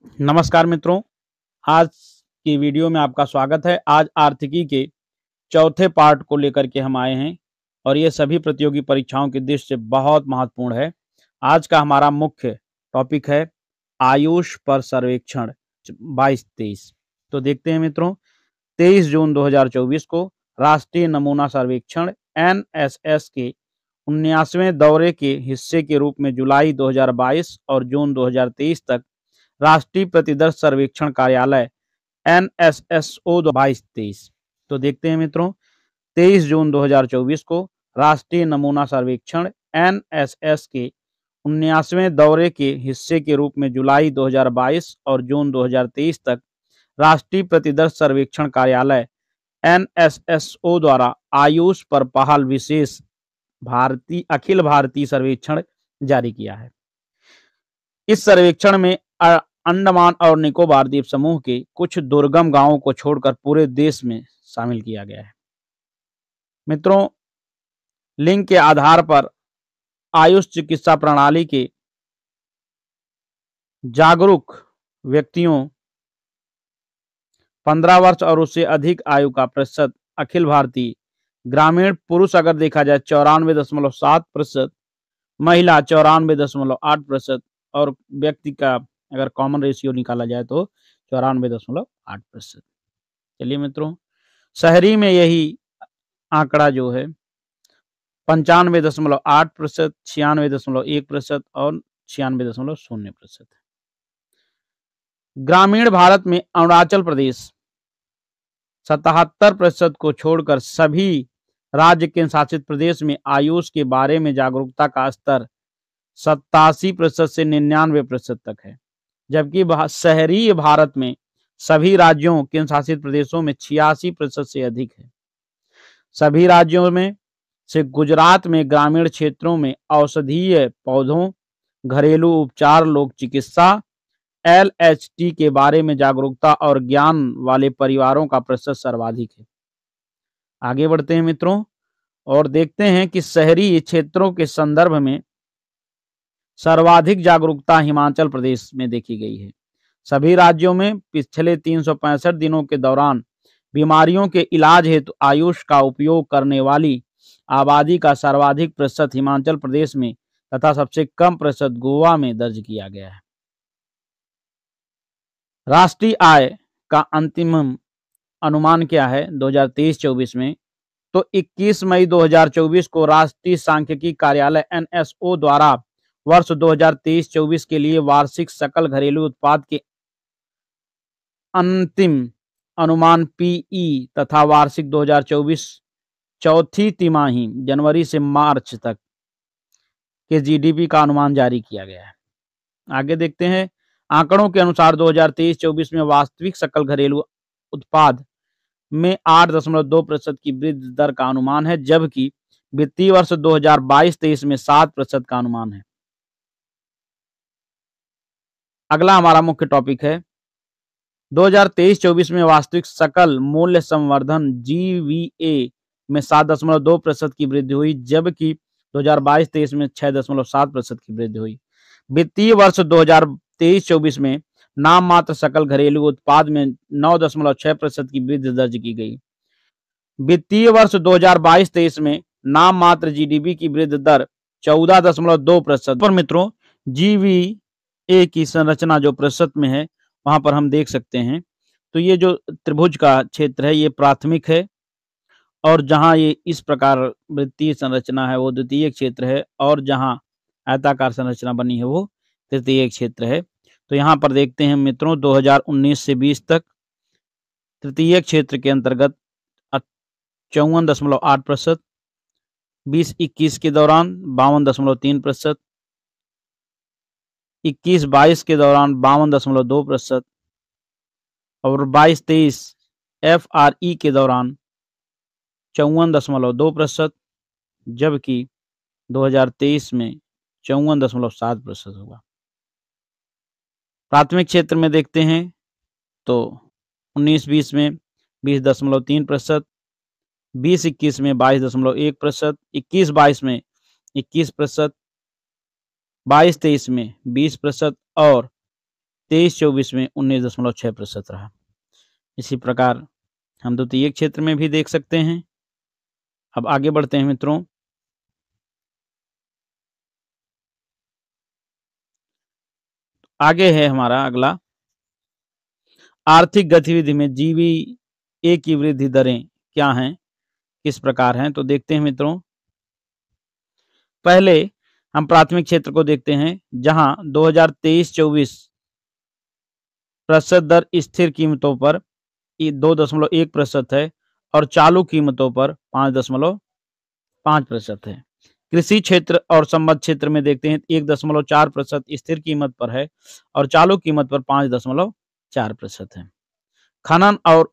नमस्कार मित्रों, आज की वीडियो में आपका स्वागत है। आज आर्थिकी के चौथे पार्ट को लेकर के हम आए हैं और ये सभी प्रतियोगी परीक्षाओं की दृष्टि से बहुत महत्वपूर्ण है। आज का हमारा मुख्य टॉपिक है आयुष पर सर्वेक्षण 22-23। तो देखते हैं मित्रों, 23 जून 2024 को राष्ट्रीय नमूना सर्वेक्षण एनएसएस के 19वें दौरे के हिस्से के रूप में जुलाई 2022 और जून 2023 तक राष्ट्रीय प्रतिदर्श सर्वेक्षण कार्यालय NSSO 22-23। तो देखते हैं मित्रों, 23 जून 2024 को राष्ट्रीय नमूना सर्वेक्षण NSS के 19वें दौरे के हिस्से के रूप में जुलाई 2022 और जून 2023 तक राष्ट्रीय प्रतिदर्श सर्वेक्षण कार्यालय NSSO द्वारा आयुष पर पहल विशेष अखिल भारतीय सर्वेक्षण जारी किया है। इस सर्वेक्षण में अंडमान और निकोबार द्वीप समूह के कुछ दुर्गम गांवों को छोड़कर पूरे देश में शामिल किया गया है। मित्रों, लिंग के आधार पर आयुष चिकित्सा प्रणाली के जागरूक व्यक्तियों 15 वर्ष और उससे अधिक आयु का प्रतिशत अखिल भारतीय ग्रामीण पुरुष अगर देखा जाए 94.7%, महिला 94.8% और व्यक्ति का अगर कॉमन रेशियो निकाला जाए तो 94.8%। चलिए मित्रों, शहरी में यही आंकड़ा जो है 95.8%, 96.1% और 96.0% है। ग्रामीण भारत में अरुणाचल प्रदेश 77% को छोड़कर सभी राज्य केंद्र शासित प्रदेश में आयुष के बारे में जागरूकता का स्तर 87% से 99% तक है, जबकि शहरी भारत में सभी राज्यों केंद्र शासित प्रदेशों में 86% से अधिक है। सभी राज्यों में से गुजरात में ग्रामीण क्षेत्रों में औषधीय पौधों, घरेलू उपचार, लोक चिकित्सा LHT के बारे में जागरूकता और ज्ञान वाले परिवारों का प्रतिशत सर्वाधिक है। आगे बढ़ते हैं मित्रों और देखते हैं कि शहरी क्षेत्रों के संदर्भ में सर्वाधिक जागरूकता हिमाचल प्रदेश में देखी गई है। सभी राज्यों में पिछले 365 दिनों के दौरान बीमारियों के इलाज हेतु आयुष का उपयोग करने वाली आबादी का सर्वाधिक प्रतिशत हिमाचल प्रदेश में तथा सबसे कम प्रतिशत गोवा में दर्ज किया गया है। राष्ट्रीय आय का अंतिम अनुमान क्या है 2023-24 में? तो 21 मई 2024 को राष्ट्रीय सांख्यिकी कार्यालय NSO द्वारा वर्ष 2023-24 के लिए वार्षिक सकल घरेलू उत्पाद के अंतिम अनुमान PE तथा वार्षिक 2024 चौथी तिमाही जनवरी से मार्च तक के GDP का अनुमान जारी किया गया है। आगे देखते हैं, आंकड़ों के अनुसार 2023-24 में वास्तविक सकल घरेलू उत्पाद में 8.2% की वृद्धि दर का अनुमान है, जबकि वित्तीय वर्ष 2022-23 में 7% का अनुमान है। अगला हमारा मुख्य टॉपिक है 2023-24 में वास्तविक सकल मूल्य संवर्धन GVA में 7.2% की वृद्धि हुई, जबकि 2022-23 में 6.7% की वृद्धि हुई। वित्तीय वर्ष 2023-24 में नाम मात्र सकल घरेलू उत्पाद में 9.6% की वृद्धि दर्ज की गई। वित्तीय वर्ष 2022-23 में नाम मात्र GDP की वृद्धि दर 14.2% पर मित्रों GVA की संरचना जो प्रतिशत में है वहां पर हम देख सकते हैं। तो ये जो त्रिभुज का क्षेत्र है ये प्राथमिक है और जहां ये इस प्रकार वृत्तीय संरचना है वो द्वितीय क्षेत्र है और जहां आयताकार संरचना बनी है वो तृतीय क्षेत्र है। तो यहाँ पर देखते हैं मित्रों 2019 से 20 तक तृतीय क्षेत्र के अंतर्गत 54.8%, 20-21 के दौरान 52.3%, 21-22 के दौरान 52.2% और 22-23 FRE के दौरान 54.2%, जबकि 2023 में 54.7% होगा। प्राथमिक क्षेत्र में देखते हैं तो 19-20 में 20.3%, 20-21 में 22.1%, 21-22 में 21%, 22-23 में 20% और 23-24 में 19.6% रहा। इसी प्रकार हम द्वितीयक क्षेत्र में भी देख सकते हैं। अब आगे बढ़ते हैं मित्रों। आगे है हमारा अगला, आर्थिक गतिविधि में जीवीए की वृद्धि दरें क्या हैं, किस प्रकार हैं, तो देखते हैं मित्रों। पहले हम प्राथमिक क्षेत्र को देखते हैं, जहां 2023-24 प्रतिशत दर स्थिर कीमतों पर 2.1% है और चालू कीमतों पर 5.5% है। कृषि क्षेत्र और संबद्ध क्षेत्र में देखते हैं 1.4% स्थिर कीमत पर है और चालू कीमत पर 5.4% है। खनन और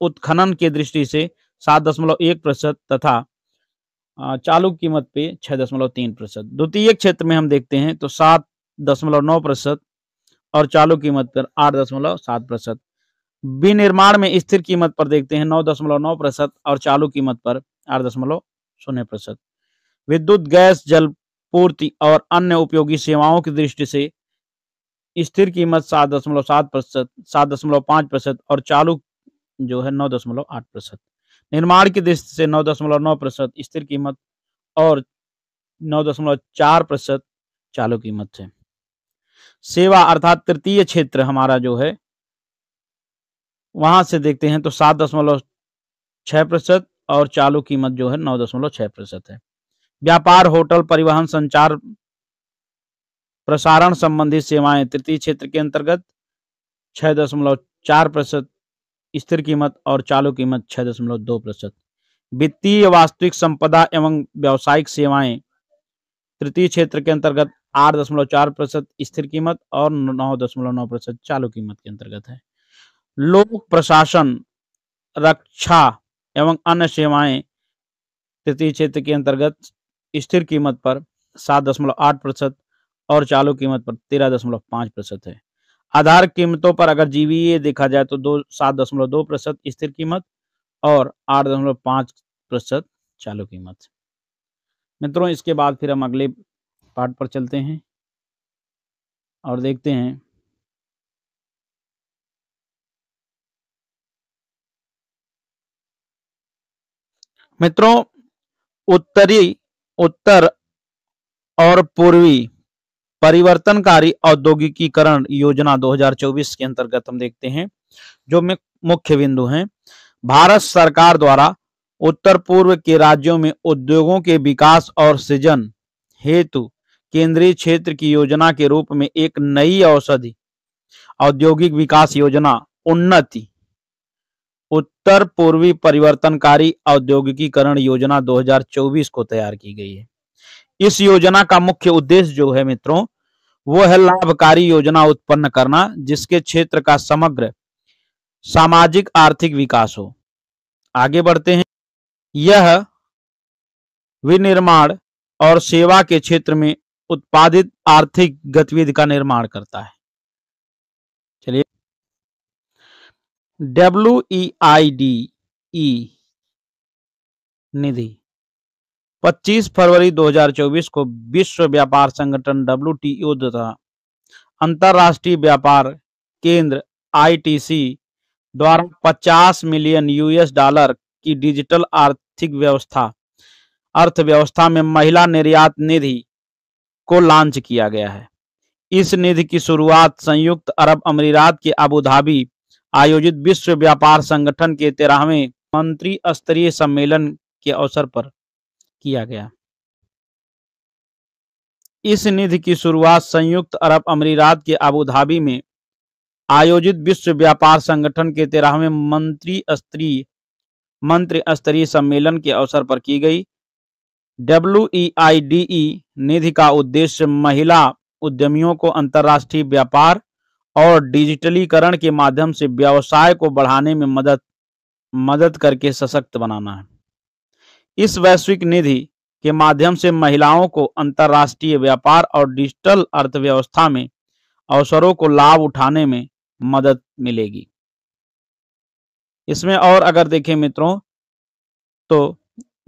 उत्खनन की दृष्टि से 7.1% तथा चालू कीमत पे 6.3%। द्वितीय क्षेत्र में हम देखते हैं तो 7.9% और चालू कीमत पर 8.7%। विनिर्माण में स्थिर कीमत पर देखते हैं 9.9% और चालू कीमत पर 8.0%। विद्युत, गैस, जलपूर्ति और अन्य उपयोगी सेवाओं की दृष्टि से स्थिर कीमत 7.7%, 7.5% और चालू जो है 9.8%। निर्माण की दृष्टि से 9.9% स्थिर कीमत और 9.4% चालू कीमत है। सेवा अर्थात तृतीय क्षेत्र हमारा जो है, वहां से देखते हैं तो 7.6% और चालू कीमत जो है 9.6% है। व्यापार, होटल, परिवहन, संचार, प्रसारण संबंधित सेवाएं तृतीय क्षेत्र के अंतर्गत 6.4% स्थिर कीमत और चालू कीमत 6.2%। वित्तीय, वास्तविक संपदा एवं व्यावसायिक सेवाएं तृतीय क्षेत्र के अंतर्गत 8.4% स्थिर कीमत और 9.9% चालू कीमत के अंतर्गत है। लोक प्रशासन, रक्षा एवं अन्य सेवाएं तृतीय क्षेत्र के अंतर्गत स्थिर कीमत पर 7.8% और चालू कीमत पर 13.5% है। आधार कीमतों पर अगर जीवीए देखा जाए तो 7.2% स्थिर कीमत और 8.5% चालू कीमत। मित्रों, इसके बाद फिर हम अगले पार्ट पर चलते हैं और देखते हैं मित्रों, उत्तर और पूर्वी परिवर्तनकारी औद्योगिकीकरण योजना 2024 के अंतर्गत हम देखते हैं जो मुख्य बिंदु हैं। भारत सरकार द्वारा उत्तर पूर्व के राज्यों में उद्योगों के विकास और सृजन हेतु केंद्रीय क्षेत्र की योजना के रूप में एक नई औषधि औद्योगिक विकास योजना उन्नति उत्तर पूर्वी परिवर्तनकारी औद्योगिकीकरण योजना 2024 को तैयार की गई है। इस योजना का मुख्य उद्देश्य जो है मित्रों, वो है लाभकारी योजना उत्पन्न करना जिसके क्षेत्र का समग्र सामाजिक आर्थिक विकास हो। आगे बढ़ते हैं। यह विनिर्माण और सेवा के क्षेत्र में उत्पादित आर्थिक गतिविधि का निर्माण करता है। चलिए, WEIDE निधि 25 फरवरी 2024 को विश्व व्यापार संगठन WTO तथा अंतरराष्ट्रीय व्यापार केंद्र ITC द्वारा 50 मिलियन US$ की डिजिटल अर्थव्यवस्था में महिला निर्यात निधि को लॉन्च किया गया है। इस निधि की शुरुआत संयुक्त अरब अमीरात के अबू धाबी आयोजित विश्व व्यापार संगठन के 13वें मंत्री स्तरीय सम्मेलन के अवसर पर किया गया। इस निधि की शुरुआत संयुक्त अरब अमीरात के अबू धाबी में आयोजित विश्व व्यापार संगठन के 13वें मंत्री स्तरीय सम्मेलन के अवसर पर की गई। WEIDE निधि का उद्देश्य महिला उद्यमियों को अंतर्राष्ट्रीय व्यापार और डिजिटलीकरण के माध्यम से व्यवसाय को बढ़ाने में मदद करके सशक्त बनाना है। इस वैश्विक निधि के माध्यम से महिलाओं को अंतर्राष्ट्रीय व्यापार और डिजिटल अर्थव्यवस्था में अवसरों को लाभ उठाने में मदद मिलेगी। इसमें और अगर देखें मित्रों तो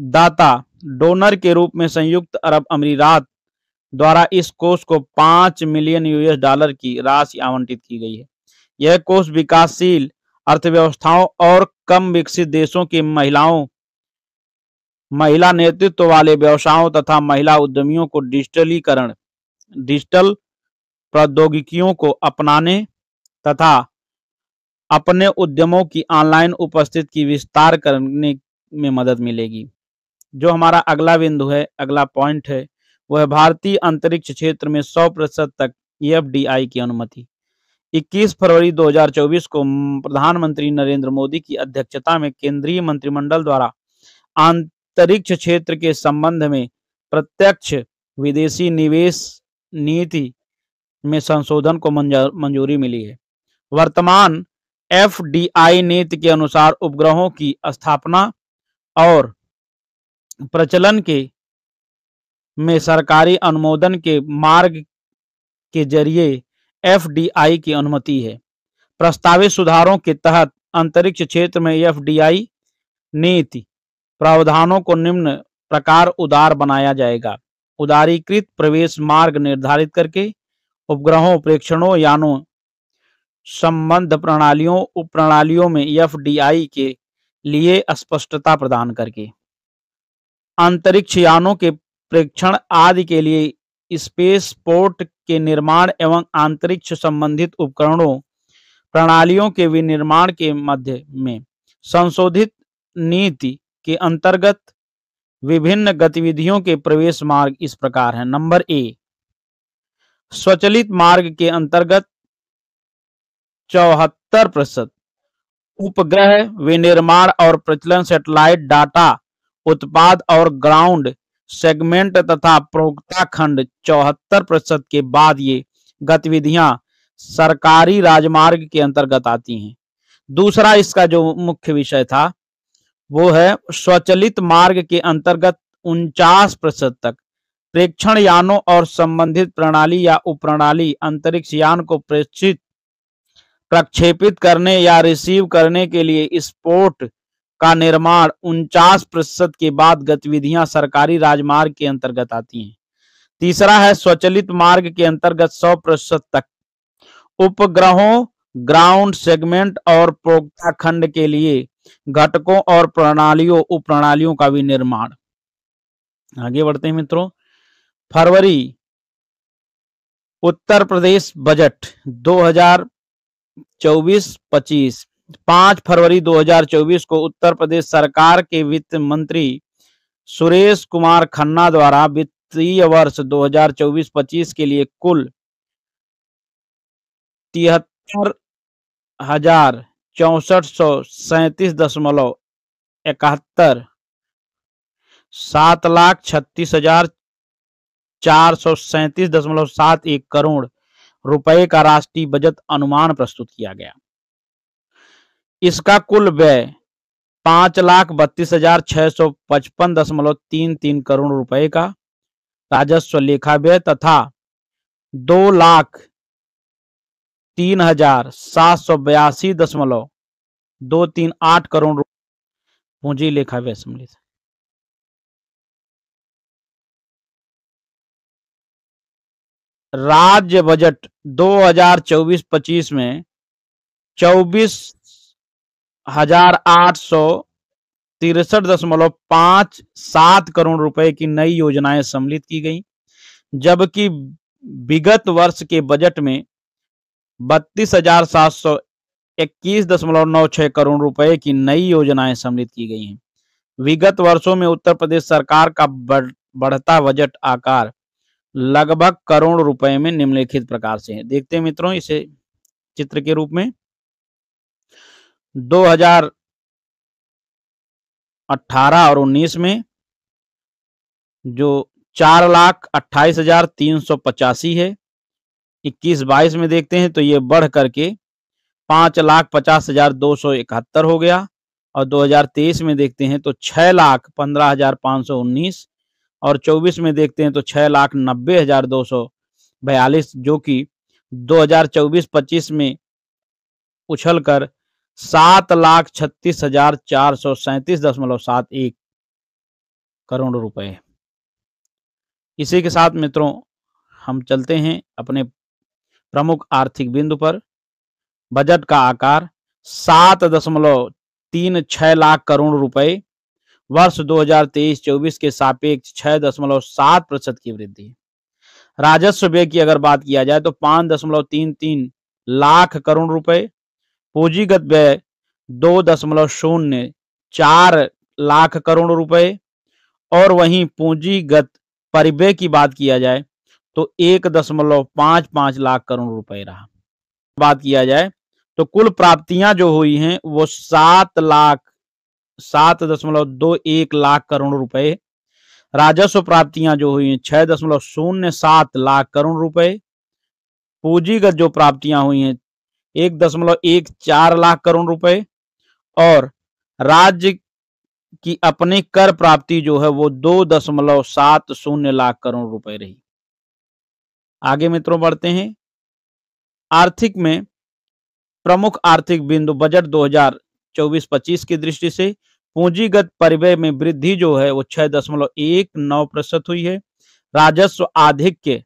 दाता डोनर के रूप में संयुक्त अरब अमीरात द्वारा इस कोष को 5 मिलियन US$ की राशि आवंटित की गई है। यह कोष विकासशील अर्थव्यवस्थाओं और कम विकसित देशों की महिला नेतृत्व वाले व्यवसायों तथा महिला उद्यमियों को डिजिटल प्रौद्योगिकियों को अपनाने तथा अपने उद्यमों की ऑनलाइन उपस्थिति की विस्तार करने में मदद मिलेगी। जो हमारा अगला बिंदु है, अगला पॉइंट है, वह भारतीय अंतरिक्ष क्षेत्र में 100% तक FDI की अनुमति। 21 फरवरी 2024 को प्रधानमंत्री नरेंद्र मोदी की अध्यक्षता में केंद्रीय मंत्रिमंडल द्वारा अंतरिक्ष क्षेत्र के संबंध में प्रत्यक्ष विदेशी निवेश नीति में संशोधन को मंजूरी मिली है। वर्तमान FDI नीति के अनुसार उपग्रहों की स्थापना और प्रचलन में सरकारी अनुमोदन के मार्ग के जरिए FDI की अनुमति है। प्रस्तावित सुधारों के तहत अंतरिक्ष क्षेत्र में FDI नीति प्रावधानों को निम्न प्रकार उदार बनाया जाएगा। उदारीकृत प्रवेश मार्ग निर्धारित करके उपग्रहों, प्रेक्षणों, यानों, संबद्ध प्रणालियों, उपप्रणालियों में FDI के लिए स्पष्टता प्रदान करके अंतरिक्ष यानों के प्रेक्षण आदि के लिए स्पेस पोर्ट के निर्माण एवं अंतरिक्ष संबंधित उपकरणों प्रणालियों के विनिर्माण के मध्य में संशोधित नीति के अंतर्गत विभिन्न गतिविधियों के प्रवेश मार्ग इस प्रकार हैं। नंबर ए, स्वचालित मार्ग के अंतर्गत 74% उपग्रह विनिर्माण और प्रचलन, सैटेलाइट डाटा उत्पाद और ग्राउंड सेगमेंट तथा प्रोक्ता खंड 74% के बाद ये गतिविधियां सरकारी राजमार्ग के अंतर्गत आती हैं। दूसरा इसका जो मुख्य विषय था वो है स्वचालित मार्ग के अंतर्गत 49% तक प्रेक्षण यानों और संबंधित प्रणाली या उपप्रणाली अंतरिक्ष यान को प्रक्षेपित करने या रिसीव करने के लिए स्पोर्ट का निर्माण 49% के बाद गतिविधियां सरकारी राजमार्ग के अंतर्गत आती हैं। तीसरा है स्वचालित मार्ग के अंतर्गत 100% तक उपग्रहों, ग्राउंड सेगमेंट और प्रोक्ता खंड के लिए घटकों और प्रणालियों, उपप्रणालियों का विनिर्माण। आगे बढ़ते हैं मित्रों। फरवरी उत्तर प्रदेश बजट 2024-25। 5 फरवरी 2024 को उत्तर प्रदेश सरकार के वित्त मंत्री सुरेश कुमार खन्ना द्वारा वित्तीय वर्ष 2024-25 के लिए कुल 73,6437.71 7,36,437.71 करोड़ रुपए का राष्ट्रीय बजट अनुमान प्रस्तुत किया गया। इसका कुल व्यय 5,32,655.33 करोड़ रुपए का राजस्व लेखा व्यय तथा 2,03,782.238 करोड़ पूंजी लेखा व्यय सम्मिलित है। राज्य बजट 2024-25 में 24,863.57 करोड़ रुपए की नई योजनाएं सम्मिलित की गई, जबकि विगत वर्ष के बजट में 32,721.96 करोड़ रुपए की नई योजनाएं सम्मिलित की गई हैं। विगत वर्षों में उत्तर प्रदेश सरकार का बढ़ता बजट आकार लगभग करोड़ रुपए में निम्नलिखित प्रकार से है। देखते हैं मित्रों इसे चित्र के रूप में। 2018 और 19 में जो 4,28,385 है, 21-22 में देखते हैं तो ये बढ़ करके 5,50,271 हो गया, और 2023 में देखते हैं तो 6,15,519, और 24 में देखते हैं तो 6,90,242, जो कि 2024-25 में उछलकर 7,36,437.71 करोड़ रुपए। इसी के साथ मित्रों हम चलते हैं अपने प्रमुख आर्थिक बिंदु पर। बजट का आकार 7.36 लाख करोड़ रुपए, वर्ष 2023-24 के सापेक्ष 6.7% की वृद्धि। राजस्व व्यय की अगर बात किया जाए तो 5.33 लाख करोड़ रुपए, पूंजीगत व्यय 2.04 लाख करोड़ रुपए, और वहीं पूंजीगत परिव्यय की बात किया जाए तो 1.55 लाख करोड़ रुपए रहा। बात किया जाए तो कुल प्राप्तियां जो हुई हैं वो 7.21 लाख करोड़ रुपए, राजस्व प्राप्तियां जो हुई हैं 6.07 लाख करोड़ रुपए, पूंजीगत जो प्राप्तियां हुई हैं 1.14 लाख करोड़ रुपए, और राज्य की अपनी कर प्राप्ति जो है वो 2.70 लाख करोड़ रुपए रही। आगे मित्रों बढ़ते हैं। आर्थिक में प्रमुख आर्थिक बिंदु बजट 2024-25 की दृष्टि से पूंजीगत परिव्यय में वृद्धि जो है वो 6.19% हुई है। राजस्व आधिक्य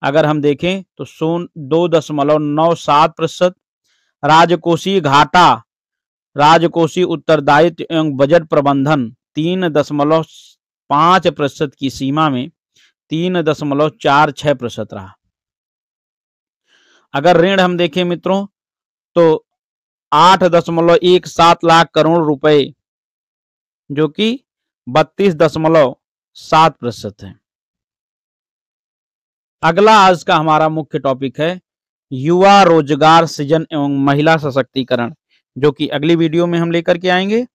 अगर हम देखें तो 2.97%। राजकोषीय घाटा, राजकोषीय उत्तरदायित्व एवं बजट प्रबंधन 3.5% की सीमा में 3.46% रहा। अगर ऋण हम देखें मित्रों तो 8.17 लाख करोड़ रुपए, जो कि 32.7% है। अगला आज का हमारा मुख्य टॉपिक है युवा रोजगार सृजन एवं महिला सशक्तिकरण, जो कि अगली वीडियो में हम लेकर के आएंगे।